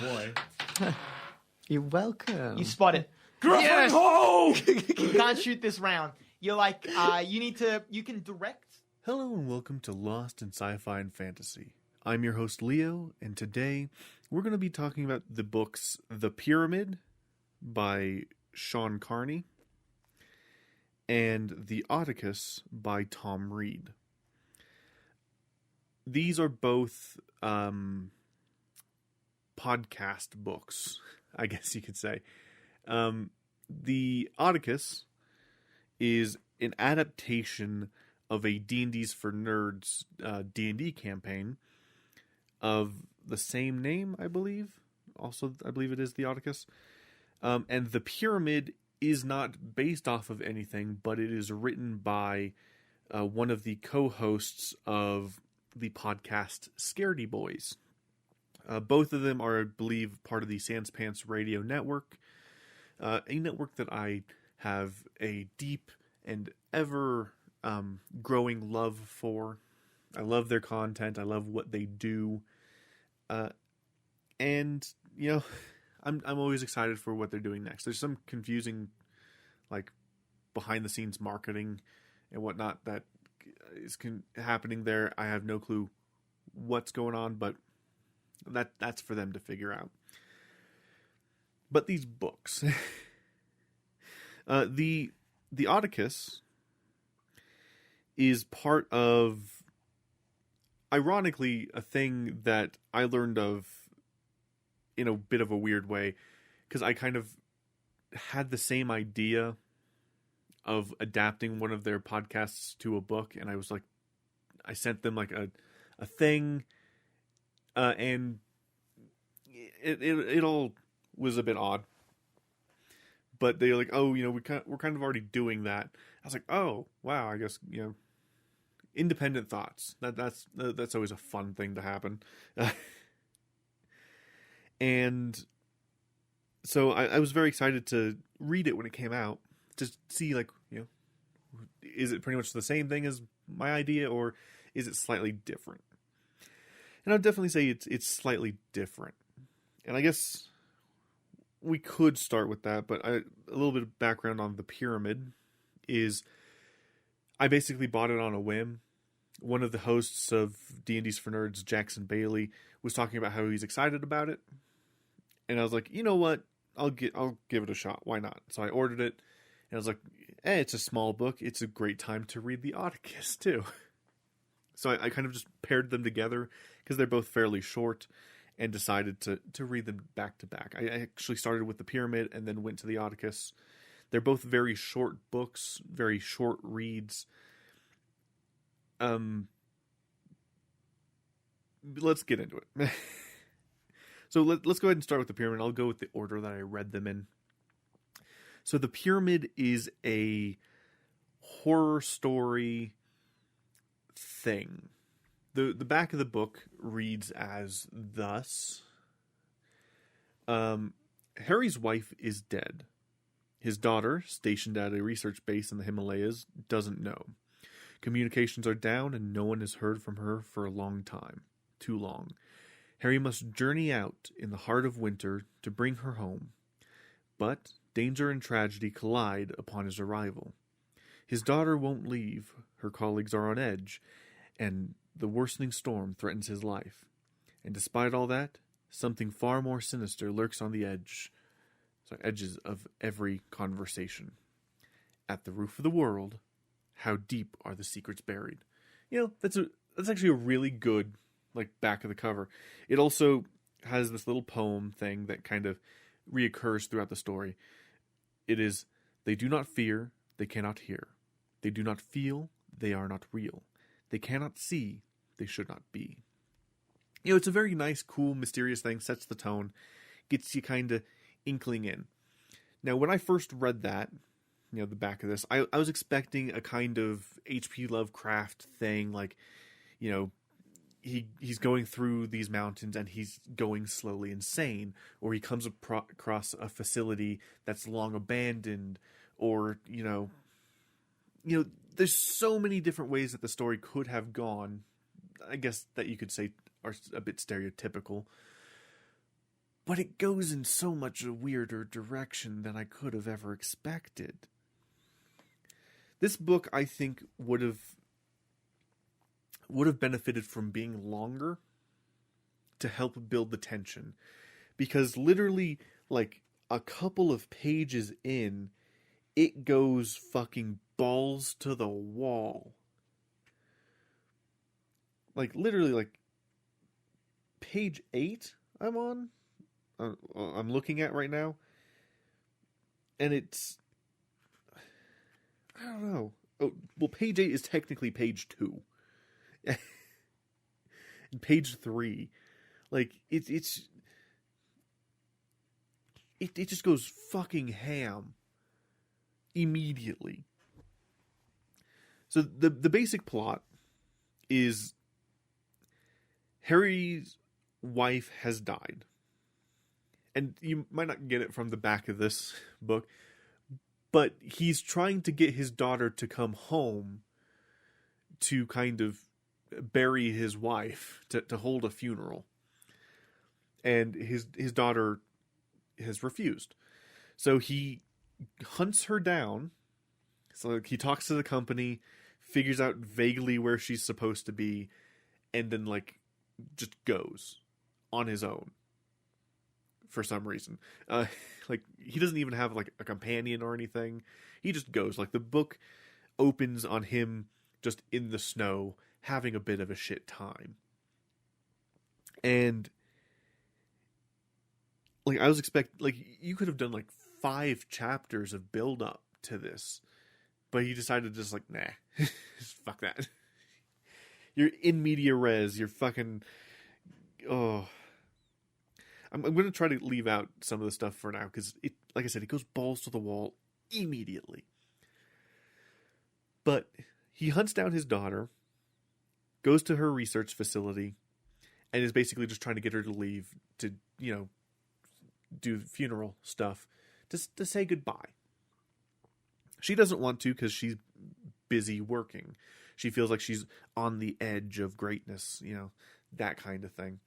boy. You're welcome. You spot it. Yes! You can't shoot this round. You're like, you can direct. Hello and welcome to Lost in Sci-Fi and Fantasy. I'm your host Leo, and today we're going to be talking about the books The Pyramid by Sean Carney and The Autticus by Tom Reed. These are both podcast books, I guess you could say. The Autticus is an adaptation of a D&D's for Nerds D&D campaign of the same name, I believe. Also, I believe it is The Autticus. And The Pyramid is not based off of anything, but it is written by one of the co-hosts of the podcast Scaredy Boys. Both of them are, I believe, part of the Sans Pants Radio Network, a network that I have a deep and ever growing love for. I love their content. I love what they do. And, you know, I'm always excited for what they're doing next. There's some confusing, like, behind-the-scenes marketing and whatnot that is happening there. I have no clue what's going on, but that's for them to figure out. But these books, the Autticus is part of, ironically, a thing that I learned of in a bit of a weird way, because I kind of had the same idea of adapting one of their podcasts to a book, and I was like, I sent them like a thing, and it all was a bit odd. But they're like, oh, you know, we're kind of already doing that. I was like, oh, wow, I guess, you know, independent thoughts. That's always a fun thing to happen. And so I was very excited to read it when it came out, to see, like, you know, is it pretty much the same thing as my idea, or is it slightly different? And I'd definitely say it's slightly different. And I guess we could start with that, but a little bit of background on The Pyramid is I basically bought it on a whim. One of the hosts of D&D's for Nerds, Jackson Bailey, was talking about how he's excited about it. And I was like, you know what? I'll give it a shot. Why not? So I ordered it, and I was like, hey, it's a small book. It's a great time to read The Autticus, too. So I kind of just paired them together, because they're both fairly short, and decided to read them back to back. I actually started with The Pyramid and then went to The Autticus. They're both very short books, very short reads. Let's get into it. So let's go ahead and start with The Pyramid. I'll go with the order that I read them in. So The Pyramid is a horror story thing. The back of the book reads as thus. Harry's wife is dead. His daughter, stationed at a research base in the Himalayas, doesn't know. Communications are down and no one has heard from her for a long time. Too long. Harry must journey out in the heart of winter to bring her home. But danger and tragedy collide upon his arrival. His daughter won't leave, her colleagues are on edge, and the worsening storm threatens his life. And despite all that, something far more sinister lurks on the edges of every conversation. At the roof of the world, how deep are the secrets buried? You know, that's actually a really good, like, back of the cover. It also has this little poem thing that kind of reoccurs throughout the story. It is, they do not fear, they cannot hear. They do not feel, they are not real. They cannot see, they should not be. You know, it's a very nice, cool, mysterious thing, sets the tone, gets you kind of inkling in. Now, when I first read that, you know, the back of this, I was expecting a kind of H.P. Lovecraft thing, like, you know, he's going through these mountains and he's going slowly insane, or he comes across a facility that's long abandoned, or, you know, there's so many different ways that the story could have gone, I guess, that you could say are a bit stereotypical. but it goes in so much a weirder direction than I could have ever expected. This book, I think, would have benefited from being longer to help build the tension. Because literally, like, a couple of pages in, it goes fucking balls to the wall. Like, literally, like, page 8 I'm on, I'm looking at right now, and it's, I don't know. Oh, well, page 8 is technically page 2. And page 3, like, it just goes fucking ham immediately. So the basic plot is Harry's wife has died. And you might not get it from the back of this book, but he's trying to get his daughter to come home to kind of bury his wife, to hold a funeral. And his daughter has refused. So he hunts her down. So he talks to the company, figures out vaguely where she's supposed to be, and then, like, just goes on his own for some reason. Like, he doesn't even have, like, a companion or anything. He just goes. Like, the book opens on him just in the snow, having a bit of a shit time. And, like, I was like, you could have done, like, 5 chapters of build up to this, but he decided to just, like, nah, fuck that. You're in media res, you're fucking, oh. I'm going to try to leave out some of the stuff for now, because, it, like I said, it goes balls to the wall immediately. But he hunts down his daughter, goes to her research facility, and is basically just trying to get her to leave to, you know, do funeral stuff, just to say goodbye. She doesn't want to because she's busy working. She feels like she's on the edge of greatness, you know, that kind of thing.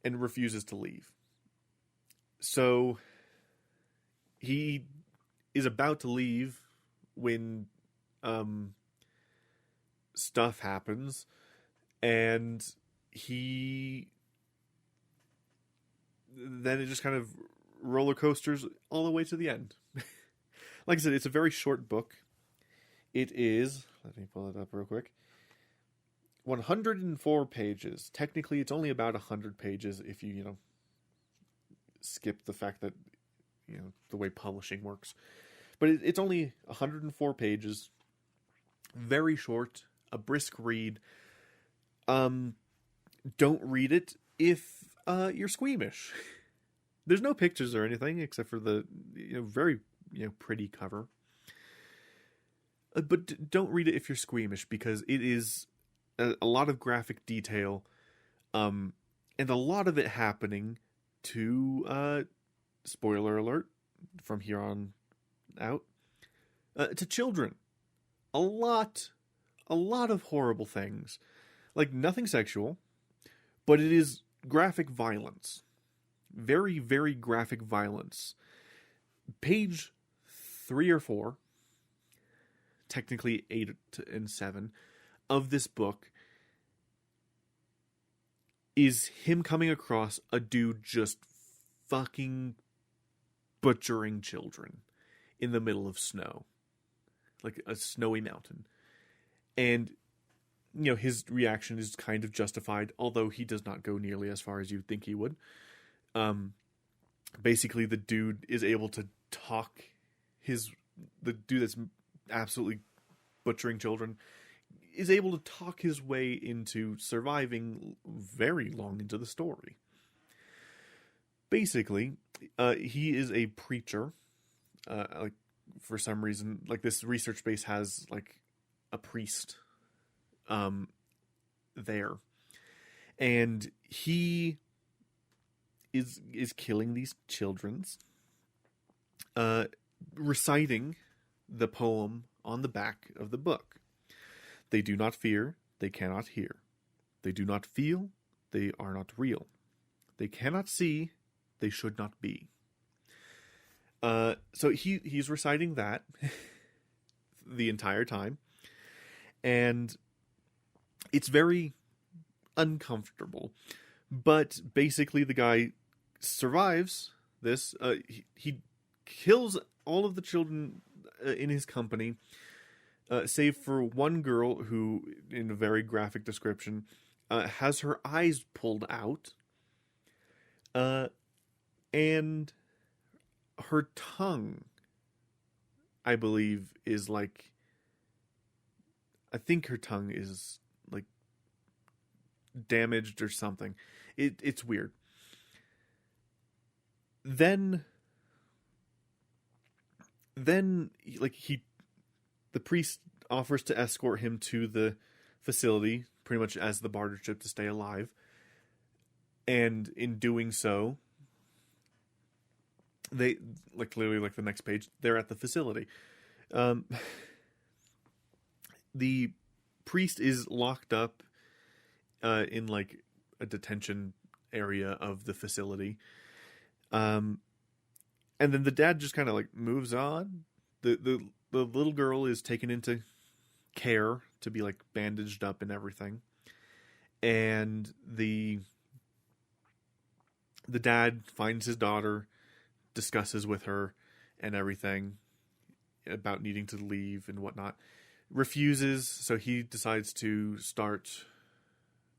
And refuses to leave. So he is about to leave when stuff happens, and then it just kind of roller coasters all the way to the end. Like I said, it's a very short book. It is, let me pull it up real quick, 104 pages. Technically, it's only about 100 pages if you know, skip the fact that, you know, the way publishing works. But it's only 104 pages. Very short, a brisk read. Don't read it if you're squeamish. There's no pictures or anything except for the, you know, very, you know, pretty cover. But don't read it if you're squeamish, because it is a lot of graphic detail, and a lot of it happening to, spoiler alert, from here on out, to children. A lot of horrible things. Like, nothing sexual, but it is graphic violence. Very, very graphic violence. Page 3 or 4, technically 8 and 7, of this book is him coming across a dude just fucking butchering children in the middle of snow. Like a snowy mountain. And, you know, his reaction is kind of justified, although he does not go nearly as far as you'd think he would. Basically, the dude is able to talk the dude that's absolutely butchering children is able to talk his way into surviving very long into the story. Basically, he is a preacher. Like, for some reason, like, this research base has, like, a priest there, and he is killing these children's, reciting the poem on the back of the book. They do not fear, they cannot hear. They do not feel, they are not real. They cannot see, they should not be. So he's reciting that the entire time, and it's very uncomfortable. But basically, the guy survives this. He kills all of the children in his company, save for one girl who, in a very graphic description, has her eyes pulled out, and her tongue, I believe, is like, I think her tongue is like damaged or something. It's weird. Then like the priest offers to escort him to the facility, pretty much as the barter chip to stay alive. And in doing so, they, like, literally, like, the next page, they're at the facility. The priest is locked up in, like, a detention area of the facility. And then the dad just kind of, like, moves on. The little girl is taken into care to be, like, bandaged up and everything. And the dad finds his daughter, discusses with her and everything about needing to leave and whatnot. Refuses, so he decides to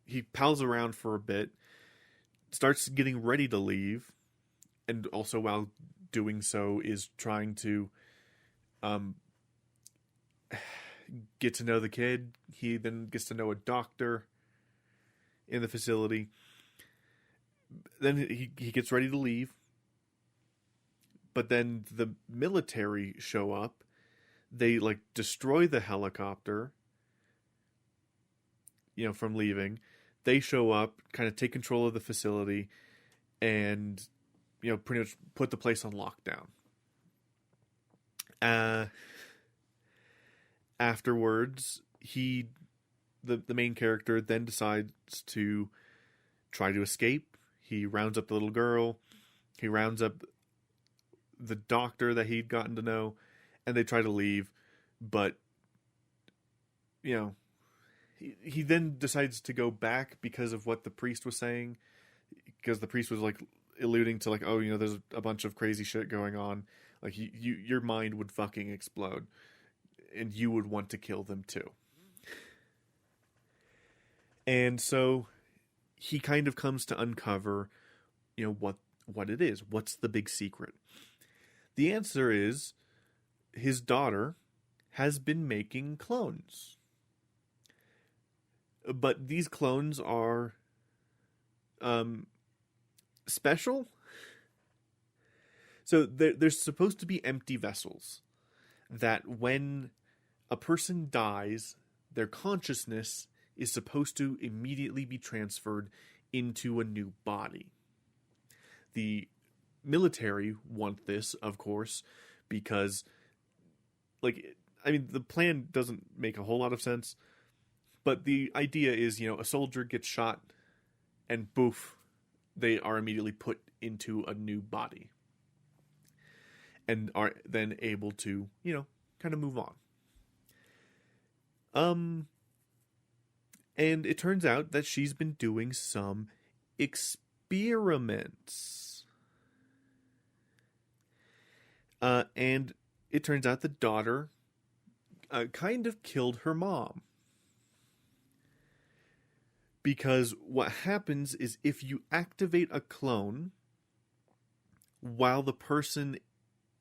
he pals around for a bit, starts getting ready to leave, and also while doing so is trying to get to know the kid. He then gets to know a doctor in the facility. Then he gets ready to leave. But then the military show up. They, like, destroy the helicopter, from leaving. They show up, kind of take control of the facility, and, pretty much put the place on lockdown. Afterwards, the main character then decides to try to escape. He rounds up the little girl. He rounds up the doctor that he'd gotten to know, and they try to leave, but he then decides to go back because of what the priest was saying, because the priest was, like, alluding to, like, oh, there's a bunch of crazy shit going on, like, your mind would fucking explode, and you would want to kill them too. And so he kind of comes to uncover, what it is. What's the big secret? The answer is his daughter has been making clones. But these clones are special. So there's supposed to be empty vessels that when a person dies, their consciousness is supposed to immediately be transferred into a new body. The military want this, of course, because, the plan doesn't make a whole lot of sense, but the idea is, a soldier gets shot, and boof, they are immediately put into a new body, and are then able to, kind of move on. And it turns out that she's been doing some experiments. And it turns out the daughter kind of killed her mom. Because what happens is if you activate a clone while the person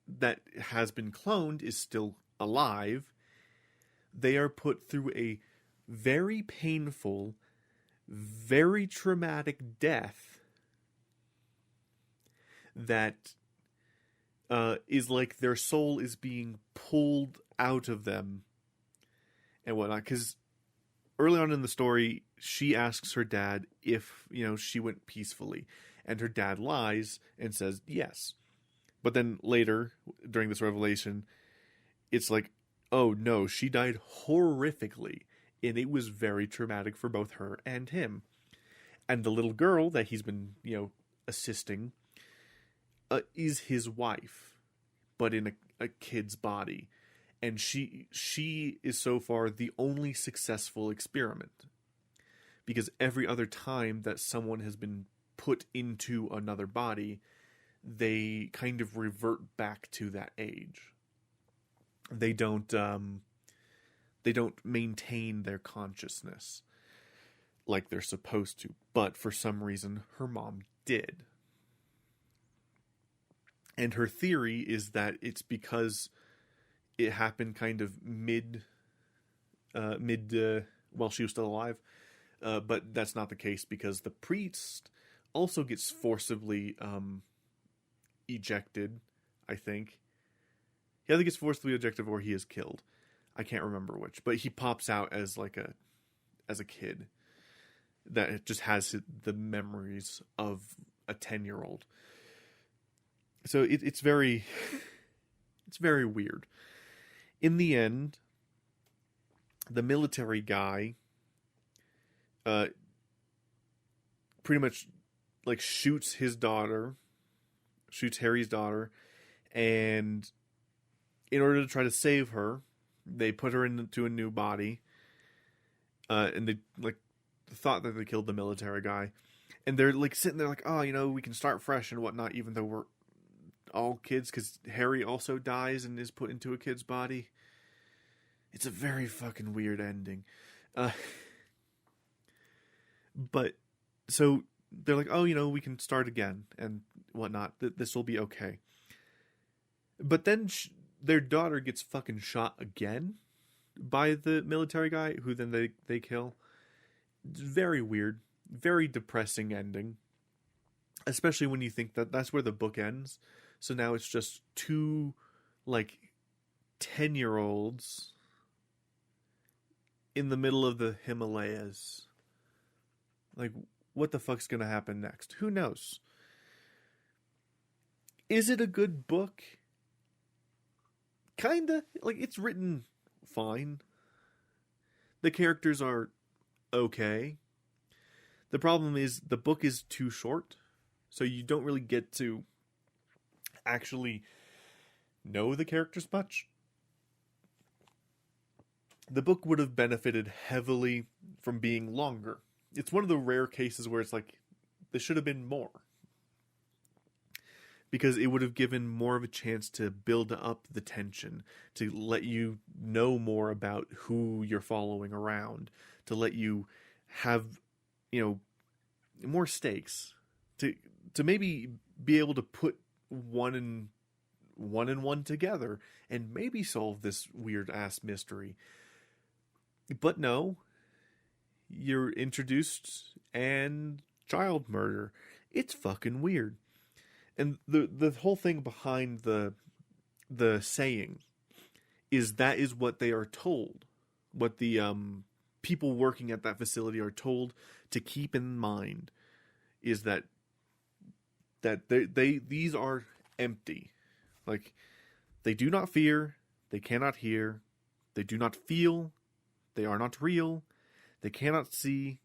that has been cloned is still alive, they are put through a very painful, very traumatic death that is like their soul is being pulled out of them and whatnot. Because early on in the story, she asks her dad if, she went peacefully. And her dad lies and says yes. But then later, during this revelation, it's like, oh no, she died horrifically. And it was very traumatic for both her and him. And the little girl that he's been, assisting, is his wife, but in a kid's body. And she is so far the only successful experiment. Because every other time that someone has been put into another body, they kind of revert back to that age. They don't maintain their consciousness like they're supposed to. But for some reason, her mom did. And her theory is that it's because it happened kind of while she was still alive. But that's not the case, because the priest also gets forcibly ejected, I think. He either gets forcibly ejected or he is killed. I can't remember which. But he pops out as a kid that just has the memories of a 10-year-old. So it's very weird. In the end, the military guy pretty much like shoots Harry's daughter, and in order to try to save her, they put her into a new body, and they like thought that they killed the military guy, and they're like sitting there like, oh, we can start fresh and whatnot, even though we're all kids, because Harry also dies and is put into a kid's body. It's a very fucking weird ending. But so they're like, oh, we can start again and whatnot. This will be okay. But then their daughter gets fucking shot again by the military guy, who then they kill. It's very weird, very depressing ending. Especially when you think that that's where the book ends. So now it's just two, 10-year-olds in the middle of the Himalayas. What the fuck's gonna happen next? Who knows? Is it a good book? Kinda. It's written fine. The characters are okay. The problem is the book is too short, so you don't really get to actually know the characters much. The book would have benefited heavily from being longer. It's one of the rare cases where it's this should have been more. Because it would have given more of a chance to build up the tension, to let you know more about who you're following around, to let you have, more stakes, to maybe be able to put one and one together and maybe solve this weird ass mystery. But no, you're introduced and child murder. It's fucking weird. And the whole thing behind the saying is that is what they are told. What the people working at that facility are told to keep in mind is that these are empty. They do not fear, they cannot hear, they do not feel, they are not real, they cannot see,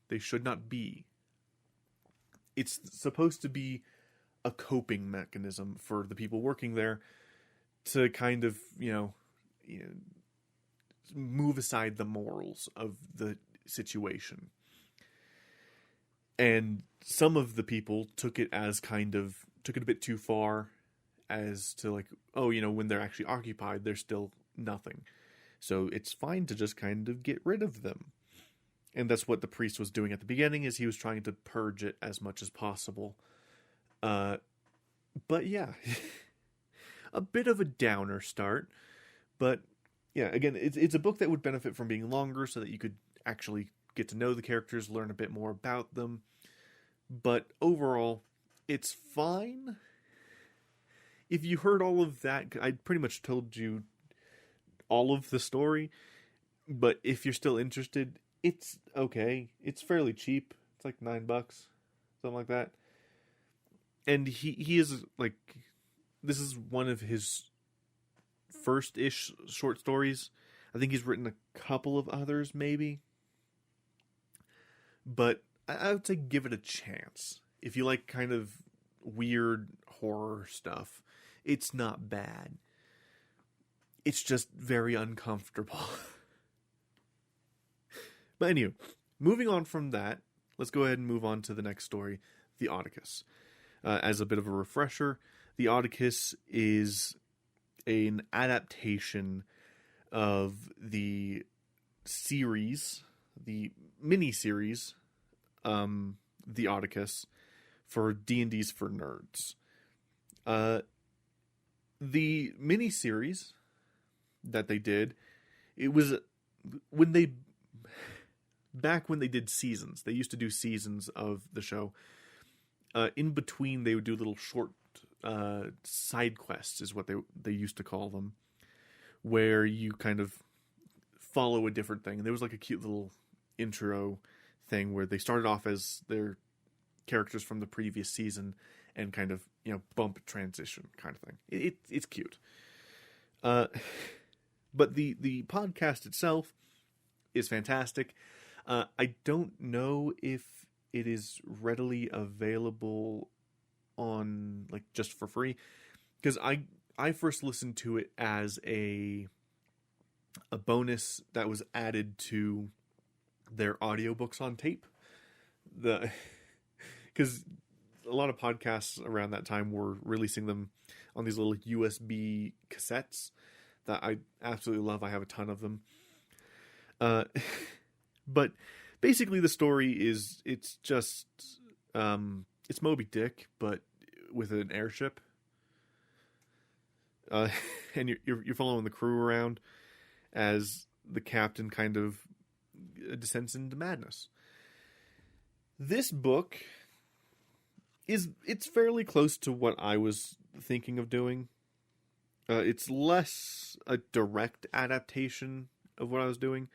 they should not be. It's supposed to be a coping mechanism for the people working there to kind of, move aside the morals of the situation. And some of the people took it a bit too far, as to when they're actually occupied, they're still nothing. So it's fine to just kind of get rid of them. And that's what the priest was doing at the beginning, is he was trying to purge it as much as possible. But yeah, a bit of a downer start. But yeah, again, it's a book that would benefit from being longer so that you could actually get to know the characters, learn a bit more about them. But overall, it's fine. If you heard all of that, I pretty much told you all of the story. But if you're still interested, it's okay. It's fairly cheap. It's like $9, something like that. And he is this is one of his first-ish short stories. I think he's written a couple of others, maybe. But I would say give it a chance. If you like kind of weird horror stuff. It's not bad. It's just very uncomfortable. But anyway, moving on from that, let's go ahead and move on to the next story, The Autticus. As a bit of a refresher, The Autticus is an adaptation of the series, the mini-series, The Autticus, for D&D's for Nerds. The mini-series that they did, it was back when they did seasons. They used to do seasons of the show. In between, they would do little short side quests, is what they used to call them, where you kind of follow a different thing. And there was like a cute little intro thing where they started off as their characters from the previous season and kind of, bump transition kind of thing. It's cute. But the podcast itself is fantastic. I don't know if it is readily available on, like, just for free, because I first listened to it as a bonus that was added to their audiobooks on tape. Because a lot of podcasts around that time were releasing them on these little USB cassettes that I absolutely love. I have a ton of them. But basically the story is, it's just, it's Moby Dick, but with an airship. And you're following the crew around as the captain kind of descends into madness. This book it's fairly close to what I was thinking of doing. It's less a direct adaptation of what I was doing,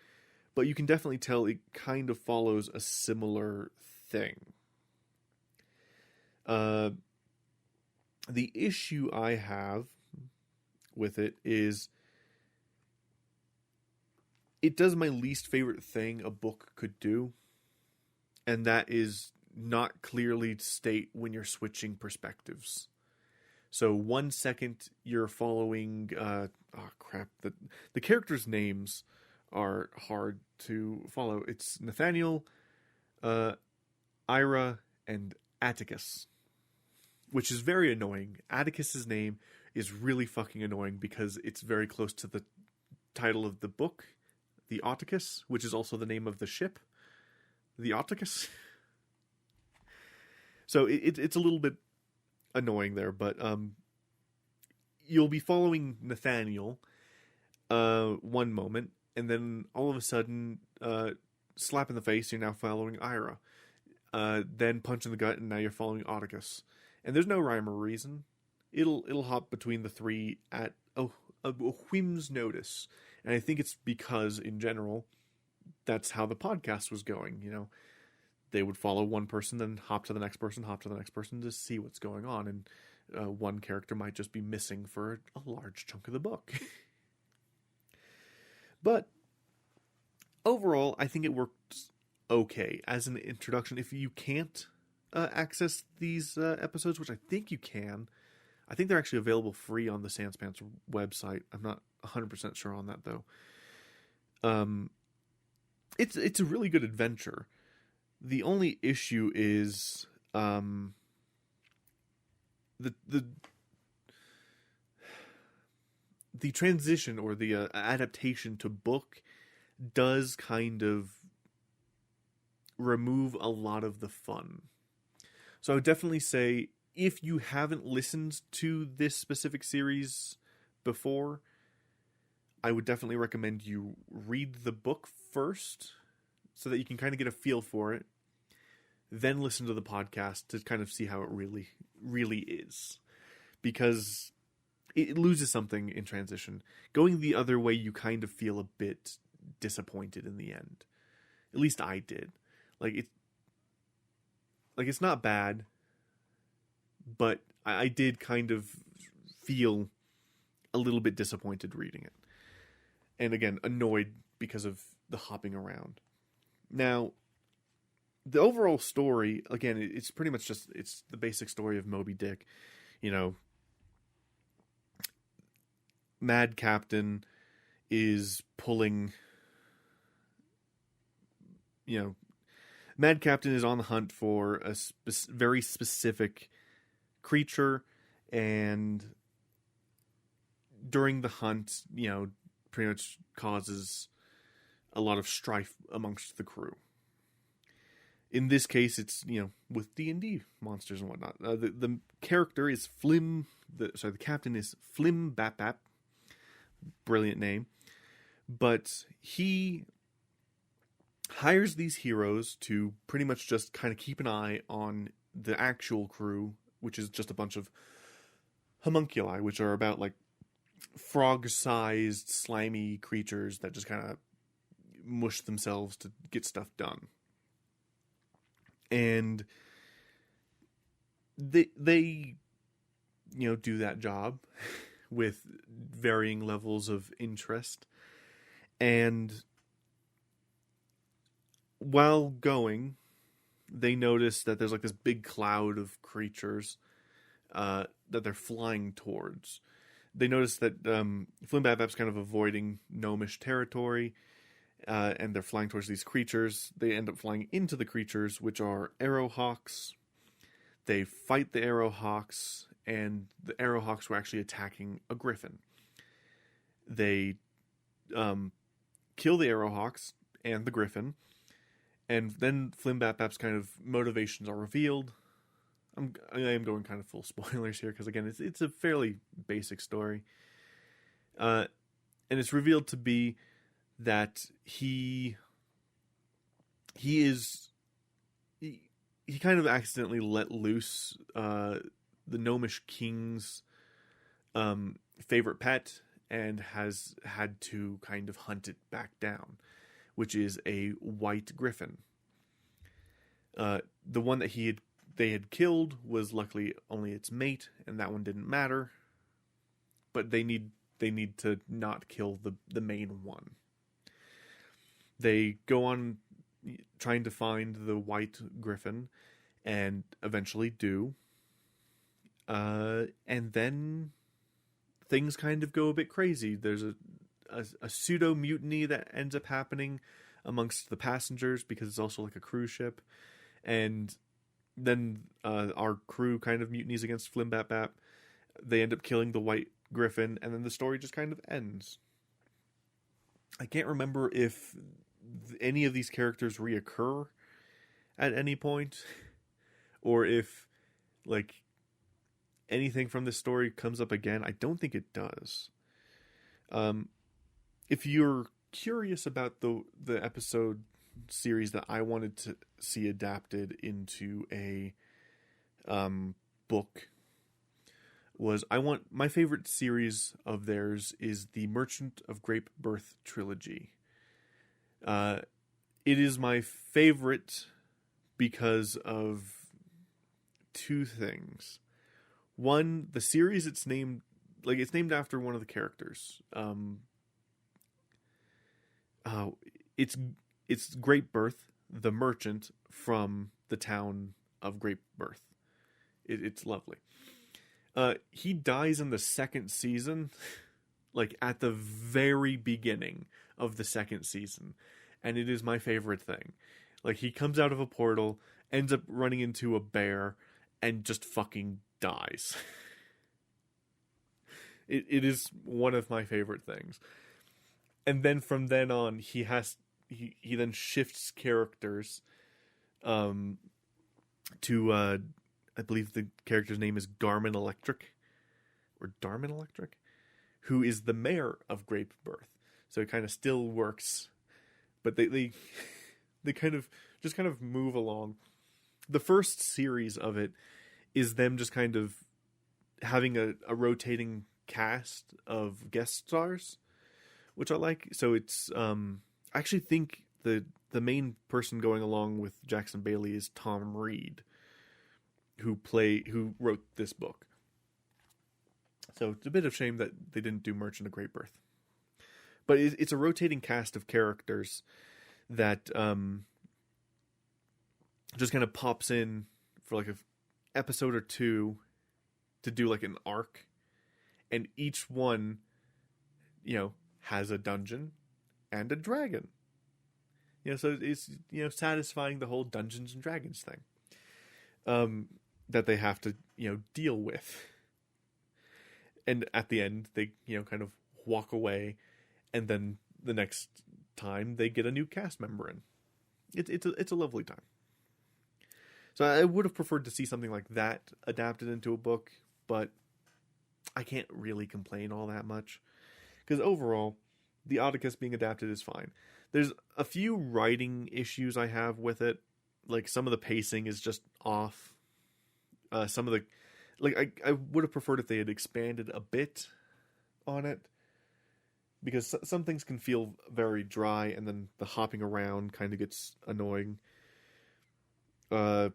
but you can definitely tell it kind of follows a similar thing. The issue I have with it is it does my least favorite thing a book could do, and that is not clearly state when you're switching perspectives. So 1 second you're following the characters' names are hard to follow. It's Nathaniel, Ira, and Atticus, which is very annoying. Atticus's name is really fucking annoying because it's very close to the title of the book, The Autticus, which is also the name of the ship, The Autticus. So it's a little bit annoying there, but you'll be following Nathaniel one moment, and then all of a sudden, slap in the face, you're now following Ira. Then punch in the gut, and now you're following Autticus. And there's no rhyme or reason. It'll hop between the three at a whim's notice. And I think it's because, in general, that's how the podcast was going, They would follow one person, then hop to the next person to see what's going on. And one character might just be missing for a large chunk of the book. But overall, I think it worked okay as an introduction. If you can't access these episodes, which I think you can, I think they're actually available free on the Sanspants website. I'm not 100% sure on that, though. It's a really good adventure. The only issue is the transition or the adaptation to book does kind of remove a lot of the fun. So I would definitely say, if you haven't listened to this specific series before, I would definitely recommend you read the book first, so that you can kind of get a feel for it, then listen to the podcast to kind of see how it really is. Because it loses something in transition. Going the other way, you kind of feel a bit disappointed in the end. At least I did. It's not bad, but I did kind of feel a little bit disappointed reading it. And again, annoyed because of the hopping around. Now, the overall story, again, it's pretty much just, it's the basic story of Moby Dick. You know, Mad Captain is pulling, Mad Captain is on the hunt for a very specific creature, and during the hunt, pretty much causes a lot of strife amongst the crew. In this case, it's, with D&D monsters and whatnot. The character is the captain is Flim Bap Bap. Brilliant name. But he hires these heroes to pretty much just kind of keep an eye on the actual crew, which is just a bunch of homunculi, which are about like frog-sized, slimy creatures that just kind of mush themselves to get stuff done. And they do that job with varying levels of interest. And while going, they notice that there's like this big cloud of creatures that they're flying towards. They notice that Flimbabap's kind of avoiding gnomish territory, and they're flying towards these creatures. They end up flying into the creatures, which are arrowhawks. They fight the arrowhawks, and the arrowhawks were actually attacking a griffin. They kill the arrowhawks and the griffin, and then Flimbapap's kind of motivations are revealed. I am going kind of full spoilers here, because again, it's a fairly basic story. And it's revealed to be that he kind of accidentally let loose the gnomish king's favorite pet, and has had to kind of hunt it back down, which is a white griffin. The one that they had killed was luckily only its mate, and that one didn't matter. But they need to not kill the main one. They go on trying to find the white griffin, and eventually do. And then things kind of go a bit crazy. There's a pseudo mutiny that ends up happening amongst the passengers, because it's also like a cruise ship. And then our crew kind of mutinies against Flimbap. They end up killing the white griffin, and then the story just kind of ends. I can't remember if any of these characters reoccur at any point, or if like anything from this story comes up again. I don't think it does. If you're curious about the episode series that I wanted to see adapted into a book, my favorite series of theirs is the Merchant of Grape Birth trilogy. It is my favorite because of two things. One, the series it's named after one of the characters. It's Grape Birth, the merchant from the town of Grape Birth. It's lovely. He dies in the second season, like at the very beginning of the second season, and it is my favorite thing. Like, he comes out of a portal, ends up running into a bear, and just fucking dies. It is one of my favorite things. And then from then on, he then shifts characters to I believe the character's name is Garmin Electric, or Darmin Electric, who is the mayor of Grape Birth. So it kind of still works, but they kind of move along. The first series of it is them just kind of having a rotating cast of guest stars, which I like. So it's I actually think the main person going along with Jackson Bailey is Tom Reed, who wrote this book. So it's a bit of shame that they didn't do Merchant of Great Birth. But it's a rotating cast of characters that just kind of pops in for like an episode or two to do like an arc, and each one, has a dungeon and a dragon. So it's satisfying the whole Dungeons and Dragons thing that they have to deal with. And at the end, they kind of walk away, and then the next time they get a new cast member in. It's a lovely time. So I would have preferred to see something like that adapted into a book, but I can't really complain all that much, because overall, The Autticus being adapted is fine. There's a few writing issues I have with it, like some of the pacing is just off. Some of the, I would have preferred if they had expanded a bit on it, because some things can feel very dry, and then the hopping around kind of gets annoying. And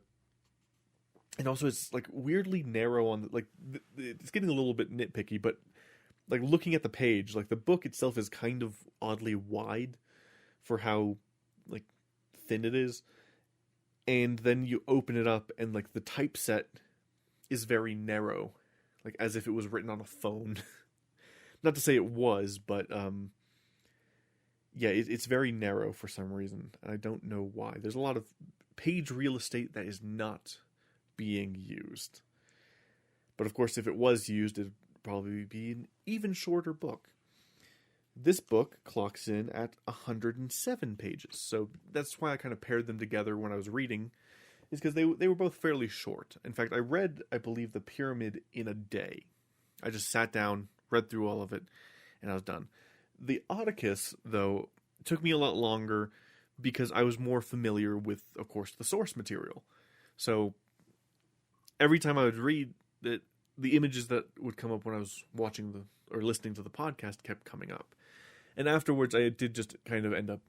also it's like weirdly narrow on it's getting a little bit nitpicky, but like looking at the page, like the book itself is kind of oddly wide for how like thin it is. And then you open it up and like the typeset is very narrow, like as if it was written on a phone. Not to say it was, but it's very narrow for some reason, and I don't know why. There's a lot of page real estate that is not being used. But of course, if it was used, it'd probably be an even shorter book. This book clocks in at 107 pages, so that's why I kind of paired them together when I was reading, is because they were both fairly short. In fact, I read, I believe, The Pyramid in a day. I just sat down, read through all of it, and I was done. The Autticus, though, took me a lot longer because I was more familiar with, of course, the source material. So every time I would read it, the images that would come up when I was watching or listening to the podcast kept coming up. And afterwards, I did just kind of end up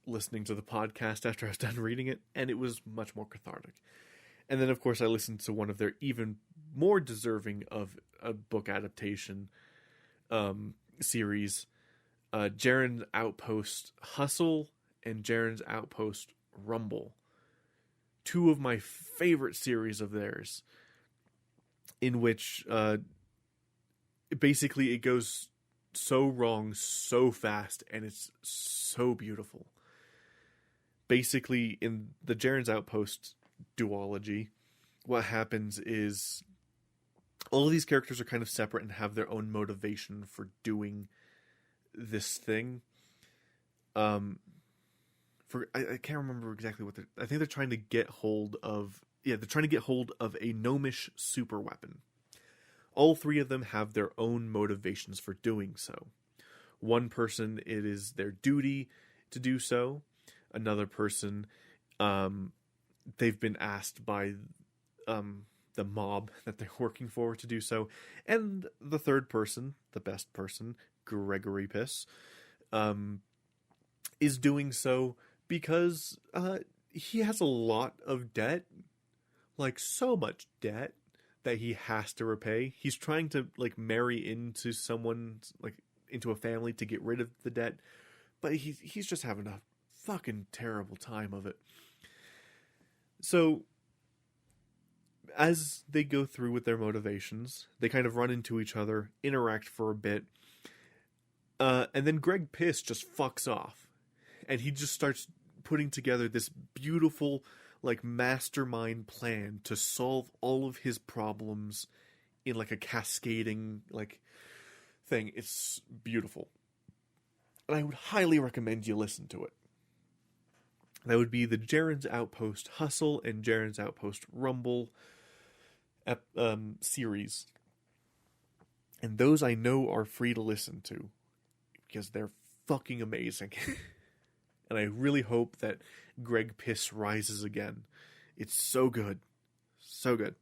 listening to the podcast after I was done reading it, and it was much more cathartic. And then, of course, I listened to one of their even more deserving of a book adaptation series, Jaren's Outpost Hustle and Jaren's Outpost Rumble. Two of my favorite series of theirs, in which basically it goes so wrong so fast, and it's so beautiful. Basically, in the Jaren's Outpost duology, what happens is all of these characters are kind of separate and have their own motivation for doing this thing. I can't remember exactly what I think they're trying to get hold of. Yeah, they're trying to get hold of a gnomish super weapon. All three of them have their own motivations for doing so. One person, it is their duty to do so. Another person, they've been asked by the mob that they're working for to do so. And the third person, the best person, Gregory Piss, is doing so because he has a lot of debt. Like, so much debt that he has to repay. He's trying to, like, marry into someone, like, into a family to get rid of the debt. But he's just having a fucking terrible time of it. So, as they go through with their motivations, they kind of run into each other, interact for a bit, and then Greg Piss just fucks off. And he just starts putting together this beautiful, like, mastermind plan to solve all of his problems in, like, a cascading, like, thing. It's beautiful. And I would highly recommend you listen to it. That would be the Jaren's Outpost Hustle and Jaren's Outpost Rumble series. And those I know are free to listen to, because they're fucking amazing. And I really hope that Greg Piss rises again. It's so good. So good.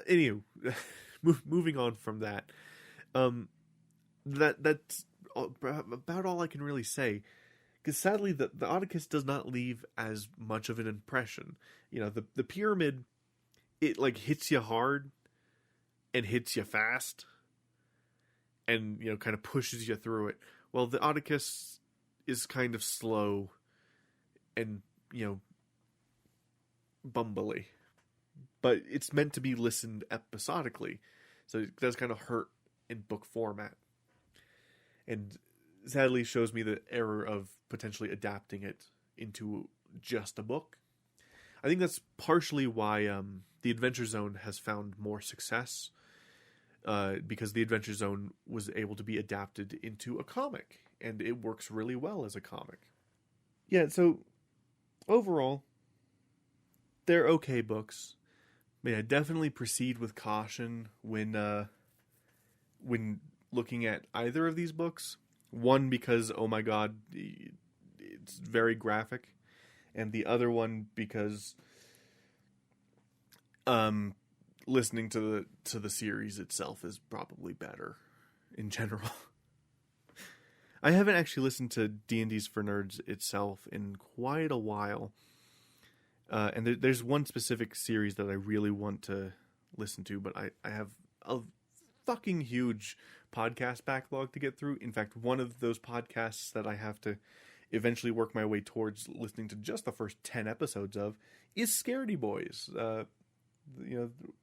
Anyway, moving on from that. That's about all I can really say. Because sadly, the Autticus does not leave as much of an impression. You know, the Pyramid, it, like, hits you hard and hits you fast. And, you know, kind of pushes you through it. Well, the Autticus is kind of slow and, bumbly. But it's meant to be listened episodically, so it does kind of hurt in book format. And sadly shows me the error of potentially adapting it into just a book. I think that's partially why the Adventure Zone has found more success, because the Adventure Zone was able to be adapted into a comic, and it works really well as a comic. Yeah, so overall, they're okay books. But yeah, definitely proceed with caution when looking at either of these books. One, because, oh my god, it's very graphic. And the other one because listening to the series itself is probably better in general. I haven't actually listened to D&D's for Nerds itself in quite a while. And there's one specific series that I really want to listen to, but I have a fucking huge podcast backlog to get through. In fact, one of those podcasts that I have to eventually work my way towards listening to just the first 10 episodes of is Scaredy Boys,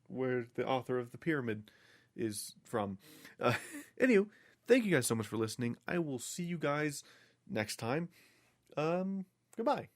where the author of The Pyramid is from. Anyway, thank you guys so much for listening. I will see you guys next time. Goodbye.